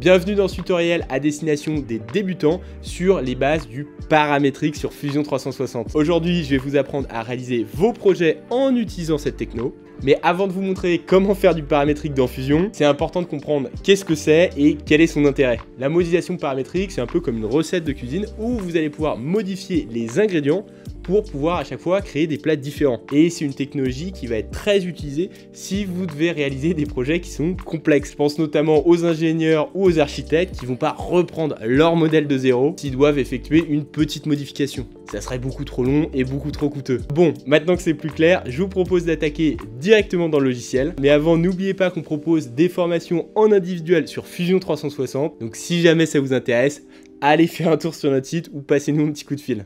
Bienvenue dans ce tutoriel à destination des débutants sur les bases du paramétrique sur Fusion 360. Aujourd'hui, je vais vous apprendre à réaliser vos projets en utilisant cette techno. Mais avant de vous montrer comment faire du paramétrique dans Fusion, c'est important de comprendre qu'est-ce que c'est et quel est son intérêt. La modélisation paramétrique, c'est un peu comme une recette de cuisine où vous allez pouvoir modifier les ingrédients pour pouvoir à chaque fois créer des plats différents. Et c'est une technologie qui va être très utilisée si vous devez réaliser des projets qui sont complexes. Je pense notamment aux ingénieurs ou aux architectes qui ne vont pas reprendre leur modèle de zéro s'ils doivent effectuer une petite modification. Ça serait beaucoup trop long et beaucoup trop coûteux. Bon, maintenant que c'est plus clair, je vous propose d'attaquer directement dans le logiciel. Mais avant, n'oubliez pas qu'on propose des formations en individuel sur Fusion 360. Donc si jamais ça vous intéresse, allez faire un tour sur notre site ou passez-nous un petit coup de fil.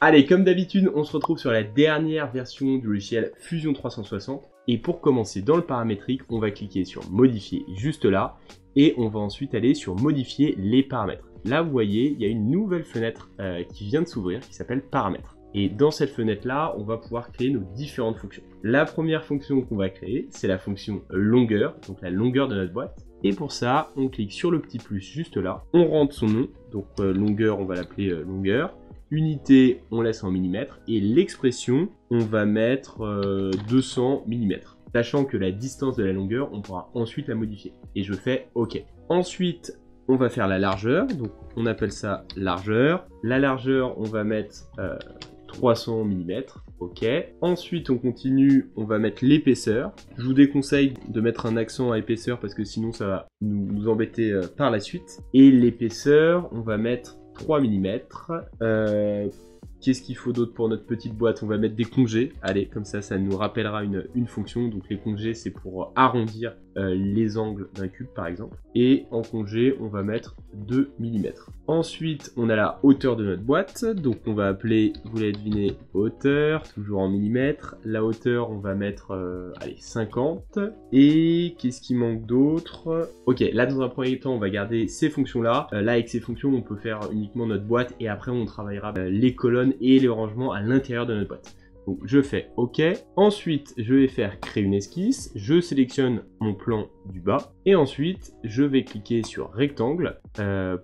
Allez, comme d'habitude, on se retrouve sur la dernière version du logiciel Fusion 360. Et pour commencer dans le paramétrique, on va cliquer sur modifier juste là. Et on va ensuite aller sur modifier les paramètres. Là, vous voyez, il y a une nouvelle fenêtre qui vient de s'ouvrir qui s'appelle paramètres. Et dans cette fenêtre-là, on va pouvoir créer nos différentes fonctions. La première fonction qu'on va créer, c'est la fonction longueur, donc la longueur de notre boîte. Et pour ça, on clique sur le petit plus juste là. On rentre son nom, donc longueur, on va l'appeler longueur. Unité, on laisse en millimètres. Et l'expression, on va mettre 200 mm. Sachant que la distance de la longueur, on pourra ensuite la modifier. Et je fais OK. Ensuite, on va faire la largeur. Donc, on appelle ça largeur. La largeur, on va mettre 300 mm. OK. Ensuite, on continue. On va mettre l'épaisseur. Je vous déconseille de mettre un accent à épaisseur parce que sinon, ça va nous embêter par la suite. Et l'épaisseur, on va mettre 3 mm. Qu'est-ce qu'il faut d'autre pour notre petite boîte? On va mettre des congés. Allez, comme ça nous rappellera une fonction. Donc les congés, c'est pour arrondir les angles d'un cube, par exemple. Et en congé, on va mettre 2 mm. Ensuite, on a la hauteur de notre boîte. Donc on va appeler, vous l'avez deviné, hauteur, toujours en millimètres. La hauteur, on va mettre, allez, 50. Et qu'est-ce qui manque d'autre? Ok, là, dans un premier temps, on va garder ces fonctions-là. Là, avec ces fonctions, on peut faire uniquement notre boîte. Et après, on travaillera les colonnes et les rangements à l'intérieur de notre boîte. Donc je fais OK. Ensuite, je vais faire créer une esquisse. Je sélectionne mon plan du bas. Et ensuite, je vais cliquer sur rectangle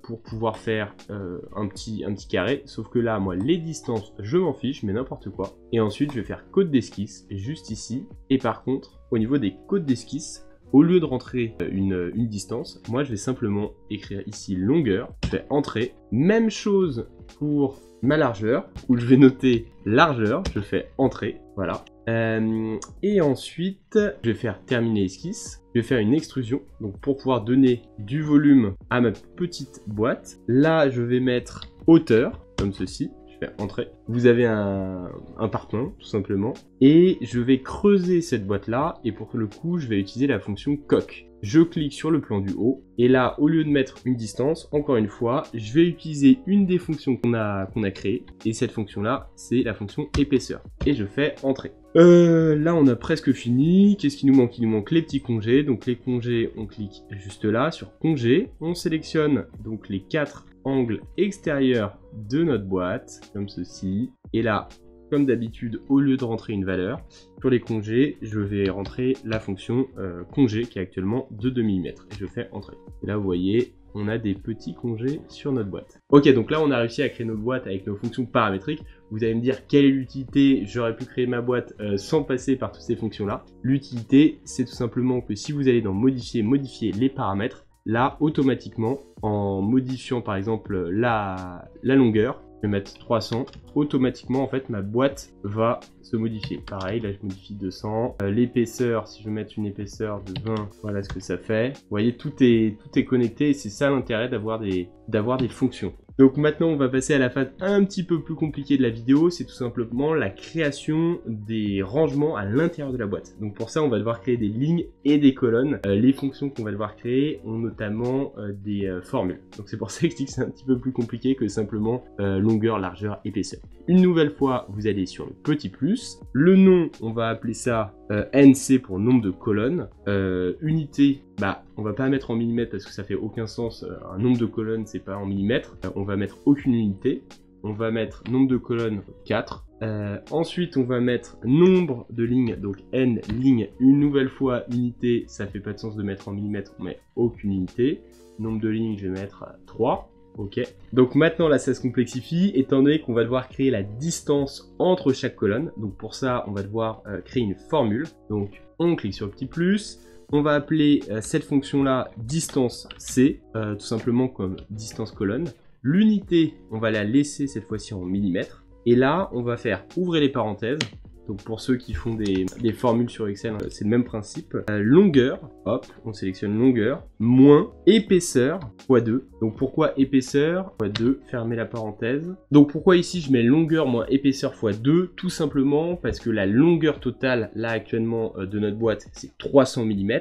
pour pouvoir faire un petit carré. Sauf que là, moi, les distances, je m'en fiche, mais n'importe quoi. Et ensuite, je vais faire code d'esquisse juste ici. Et par contre, au niveau des codes d'esquisse, au lieu de rentrer une distance, moi, je vais simplement écrire ici longueur. Je fais entrée. Même chose pour ma largeur, où je vais noter largeur, je fais entrée, voilà. Et ensuite, je vais faire terminer esquisse, je vais faire une extrusion, donc pour pouvoir donner du volume à ma petite boîte. Là, je vais mettre hauteur, comme ceci, je fais entrée. Vous avez un parpaing, tout simplement, et je vais creuser cette boîte-là, et pour le coup, je vais utiliser la fonction coque. Je clique sur le plan du haut, et là, au lieu de mettre une distance, encore une fois, je vais utiliser une des fonctions qu'on a créées, et cette fonction-là, c'est la fonction épaisseur. Et je fais entrée. Là, on a presque fini. Qu'est-ce qui nous manque? Il nous manque les petits congés. Donc les congés, on clique juste là sur congés. On sélectionne donc les 4 angles extérieurs de notre boîte, comme ceci. Et là, comme d'habitude, au lieu de rentrer une valeur, sur les congés, je vais rentrer la fonction congé qui est actuellement de 2 mm. Et je fais entrer. Et là, vous voyez, on a des petits congés sur notre boîte. Ok, donc là, on a réussi à créer notre boîte avec nos fonctions paramétriques. Vous allez me dire quelle est l'utilité? J'aurais pu créer ma boîte sans passer par toutes ces fonctions-là. L'utilité, c'est tout simplement que si vous allez dans modifier les paramètres, là, automatiquement, en modifiant par exemple la longueur, je vais mettre 300, automatiquement en fait ma boîte va se modifier. Pareil, là je modifie 200. L'épaisseur, si je veux mettre une épaisseur de 20, voilà ce que ça fait. Vous voyez, tout est connecté et c'est ça l'intérêt d'avoir des fonctions. Donc maintenant on va passer à la phase un petit peu plus compliquée de la vidéo, c'est tout simplement la création des rangements à l'intérieur de la boîte. Donc pour ça on va devoir créer des lignes et des colonnes. Les fonctions qu'on va devoir créer ont notamment des formules. Donc c'est pour ça que je dis que c'est un petit peu plus compliqué que simplement longueur, largeur, épaisseur. Une nouvelle fois, vous allez sur le petit plus. Le nom, on va appeler ça NC pour nombre de colonnes. Unité, on va pas mettre en millimètres parce que ça fait aucun sens. Un nombre de colonnes, c'est pas en millimètres. On va mettre aucune unité. On va mettre nombre de colonnes 4. Ensuite, on va mettre nombre de lignes, donc n lignes, une nouvelle fois unité, ça fait pas de sens de mettre en millimètres, on met aucune unité. Nombre de lignes, je vais mettre 3. Ok. Donc maintenant, là, ça se complexifie, étant donné qu'on va devoir créer la distance entre chaque colonne. Donc pour ça, on va devoir créer une formule. Donc on clique sur le petit plus. On va appeler cette fonction-là distance C, tout simplement comme distance colonne. L'unité, on va la laisser cette fois-ci en millimètres. Et là, on va faire ouvrir les parenthèses. Donc pour ceux qui font des formules sur Excel, c'est le même principe. Longueur, hop, on sélectionne longueur, moins épaisseur, fois 2. Donc pourquoi épaisseur, fois 2, fermez la parenthèse. Donc pourquoi ici je mets longueur moins épaisseur fois 2? Tout simplement parce que la longueur totale, là actuellement, de notre boîte, c'est 300 mm.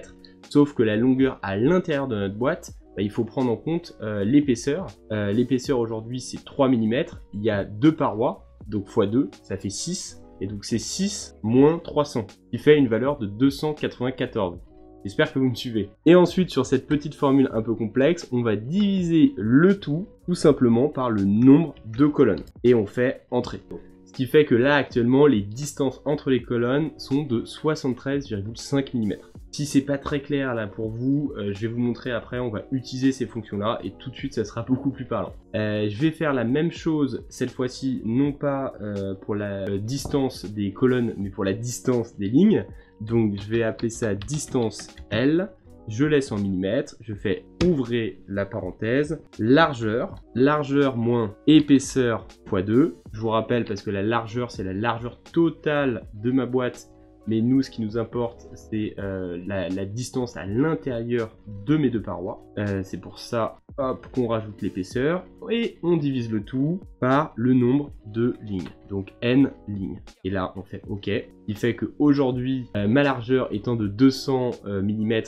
Sauf que la longueur à l'intérieur de notre boîte, il faut prendre en compte l'épaisseur. L'épaisseur aujourd'hui, c'est 3 mm. Il y a 2 parois, donc fois 2, ça fait 6. Et donc c'est 6 moins 300, qui fait une valeur de 294. J'espère que vous me suivez. Et ensuite, sur cette petite formule un peu complexe, on va diviser le tout simplement par le nombre de colonnes. Et on fait entrer. Ce qui fait que là, actuellement, les distances entre les colonnes sont de 73,5 mm. Si c'est pas très clair là pour vous, je vais vous montrer après, on va utiliser ces fonctions-là et tout de suite, ça sera beaucoup plus parlant. Je vais faire la même chose cette fois-ci, non pas pour la distance des colonnes, mais pour la distance des lignes. Donc, je vais appeler ça distance L. Je laisse en millimètres, je fais ouvrir la parenthèse, largeur moins épaisseur fois 2. Je vous rappelle parce que la largeur, c'est la largeur totale de ma boîte. Mais nous, ce qui nous importe, c'est la distance à l'intérieur de mes deux parois. C'est pour ça, hop, qu'on rajoute l'épaisseur. Et on divise le tout par le nombre de lignes. Donc n lignes. Et là, on fait OK. Il fait qu'aujourd'hui, ma largeur étant de 200 mm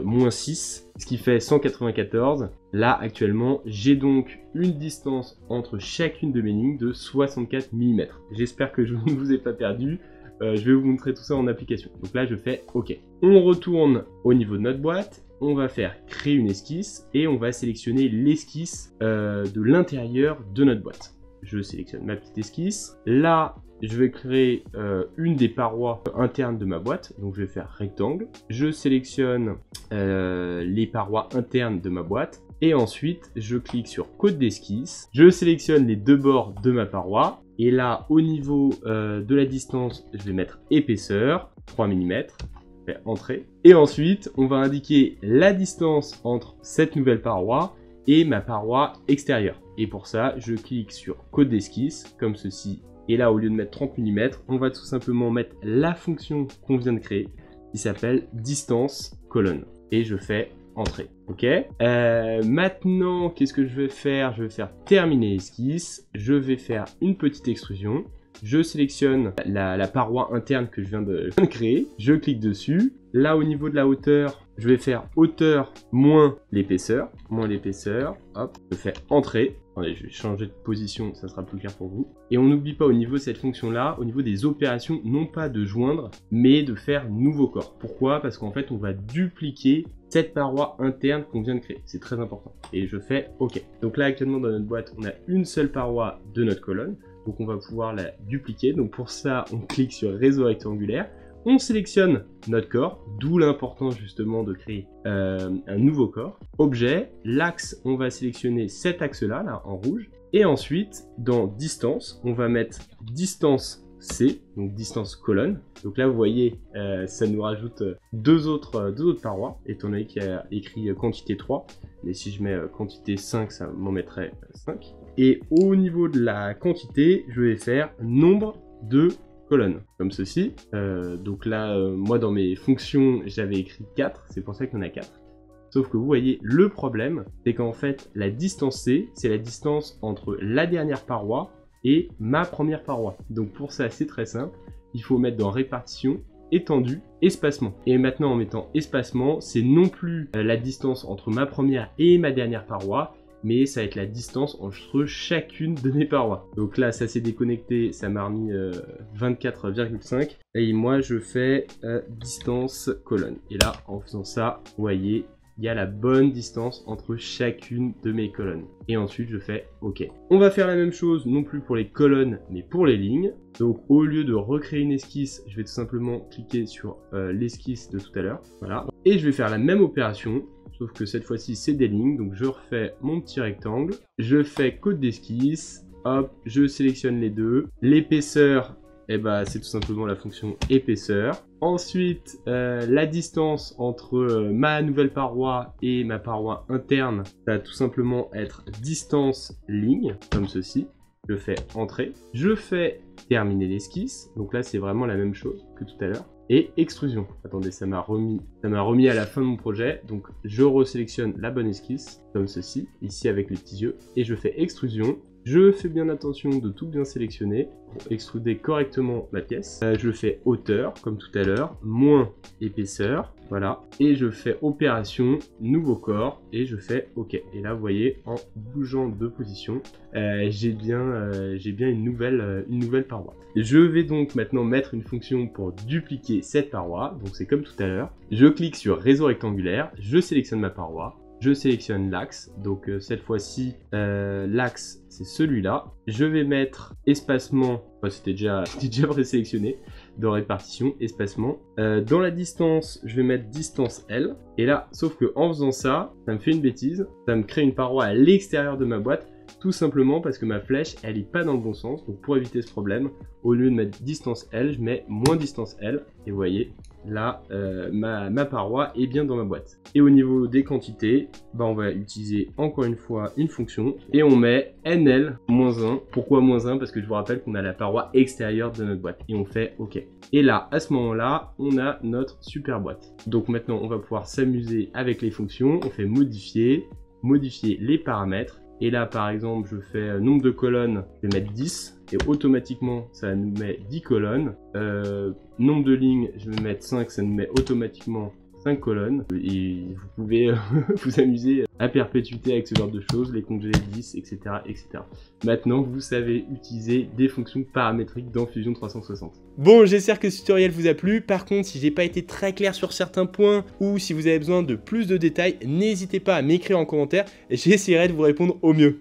moins 6, ce qui fait 194. Là, actuellement, j'ai donc une distance entre chacune de mes lignes de 64 mm. J'espère que je ne vous ai pas perdu. Je vais vous montrer tout ça en application. Donc là, je fais OK. On retourne au niveau de notre boîte. On va faire créer une esquisse et on va sélectionner l'esquisse de l'intérieur de notre boîte. Je sélectionne ma petite esquisse. Là, je vais créer une des parois internes de ma boîte. Donc, je vais faire rectangle. Je sélectionne les parois internes de ma boîte. Et ensuite, je clique sur code d'esquisse. Je sélectionne les deux bords de ma paroi. Et là, au niveau de la distance, je vais mettre épaisseur, 3 mm. Je fais entrer. Et ensuite, on va indiquer la distance entre cette nouvelle paroi et ma paroi extérieure. Et pour ça, je clique sur code d'esquisse, comme ceci. Et là, au lieu de mettre 30 mm, on va tout simplement mettre la fonction qu'on vient de créer, qui s'appelle distance colonne. Et je fais entrer. Ok. Maintenant, qu'est-ce que je vais faire? Je vais faire terminer esquisse. Je vais faire une petite extrusion. Je sélectionne la paroi interne que je viens de créer. Je clique dessus. Là, au niveau de la hauteur, je vais faire hauteur moins l'épaisseur. Moins l'épaisseur. Hop. Je fais entrer. Attendez, je vais changer de position, ça sera plus clair pour vous. Et on n'oublie pas au niveau de cette fonction-là, au niveau des opérations, non pas de joindre, mais de faire nouveau corps. Pourquoi? Parce qu'en fait, on va dupliquer cette paroi interne qu'on vient de créer. C'est très important. Et je fais OK. Donc là, actuellement, dans notre boîte, on a une seule paroi de notre colonne. Donc on va pouvoir la dupliquer. Donc pour ça, on clique sur réseau rectangulaire. On sélectionne notre corps, d'où l'importance justement de créer un nouveau corps. Objet, l'axe, on va sélectionner cet axe-là, là, en rouge. Et ensuite, dans distance, on va mettre distance C, donc distance colonne. Donc là, vous voyez, ça nous rajoute deux autres parois, étant donné qu'il y a écrit quantité 3. Mais si je mets quantité 5, ça m'en mettrait 5. Et au niveau de la quantité, je vais faire nombre de colonnes, comme ceci. Donc là, moi dans mes fonctions, j'avais écrit 4, c'est pour ça qu'il y en a 4. Sauf que vous voyez, le problème, c'est qu'en fait, la distance C, c'est la distance entre la dernière paroi et ma première paroi. Donc pour ça, c'est très simple. Il faut mettre dans répartition, étendue, espacement. Et maintenant, en mettant espacement, c'est non plus la distance entre ma première et ma dernière paroi, mais ça va être la distance entre chacune de mes parois. Donc là, ça s'est déconnecté, ça m'a remis 24,5. Et moi, je fais distance colonne. Et là, en faisant ça, vous voyez, il y a la bonne distance entre chacune de mes colonnes. Et ensuite, je fais OK. On va faire la même chose, non plus pour les colonnes, mais pour les lignes. Donc, au lieu de recréer une esquisse, je vais tout simplement cliquer sur l'esquisse de tout à l'heure. Voilà. Et je vais faire la même opération, sauf que cette fois-ci, c'est des lignes. Donc, je refais mon petit rectangle. Je fais code d'esquisse. Hop, je sélectionne les deux. L'épaisseur, eh ben, c'est tout simplement la fonction épaisseur. Ensuite, la distance entre ma nouvelle paroi et ma paroi interne, ça va tout simplement être distance ligne, comme ceci. Je fais entrée. Je fais terminer l'esquisse. Donc là, c'est vraiment la même chose que tout à l'heure. Et extrusion. Attendez, ça m'a remis à la fin de mon projet. Donc, je resélectionne la bonne esquisse, comme ceci, ici avec les petits yeux. Et je fais extrusion. Je fais bien attention de tout bien sélectionner pour extruder correctement la pièce. Je fais hauteur, comme tout à l'heure, moins épaisseur, voilà. Et je fais opération, nouveau corps, et je fais OK. Et là, vous voyez, en bougeant de position, j'ai bien une nouvelle paroi. Je vais donc maintenant mettre une fonction pour dupliquer cette paroi. Donc c'est comme tout à l'heure. Je clique sur réseau rectangulaire, je sélectionne ma paroi. Je sélectionne l'axe, donc cette fois-ci, l'axe c'est celui-là. Je vais mettre espacement, enfin, c'était déjà présélectionné, dans répartition, espacement. Dans la distance, je vais mettre distance L. Et là, sauf que en faisant ça, ça me fait une bêtise, ça me crée une paroi à l'extérieur de ma boîte, tout simplement parce que ma flèche, elle n'est pas dans le bon sens. Donc pour éviter ce problème, au lieu de mettre distance L, je mets moins distance L. Et vous voyez, là, ma paroi est bien dans ma boîte. Et au niveau des quantités, bah, on va utiliser encore une fois une fonction et on met NL-1. Pourquoi -1? Parce que je vous rappelle qu'on a la paroi extérieure de notre boîte et on fait OK. Et là, à ce moment-là, on a notre super boîte. Donc maintenant, on va pouvoir s'amuser avec les fonctions. On fait modifier les paramètres. Et là, par exemple, je fais nombre de colonnes, je vais mettre 10. Et automatiquement, ça nous met 10 colonnes. Nombre de lignes, je vais mettre 5, ça nous met automatiquement 5 colonnes. Et vous pouvez vous amuser à perpétuité avec ce genre de choses, les congeler 10, etc., etc. Maintenant, vous savez utiliser des fonctions paramétriques dans Fusion 360. Bon, j'espère que ce tutoriel vous a plu. Par contre, si j'ai pas été très clair sur certains points ou si vous avez besoin de plus de détails, n'hésitez pas à m'écrire en commentaire et j'essaierai de vous répondre au mieux.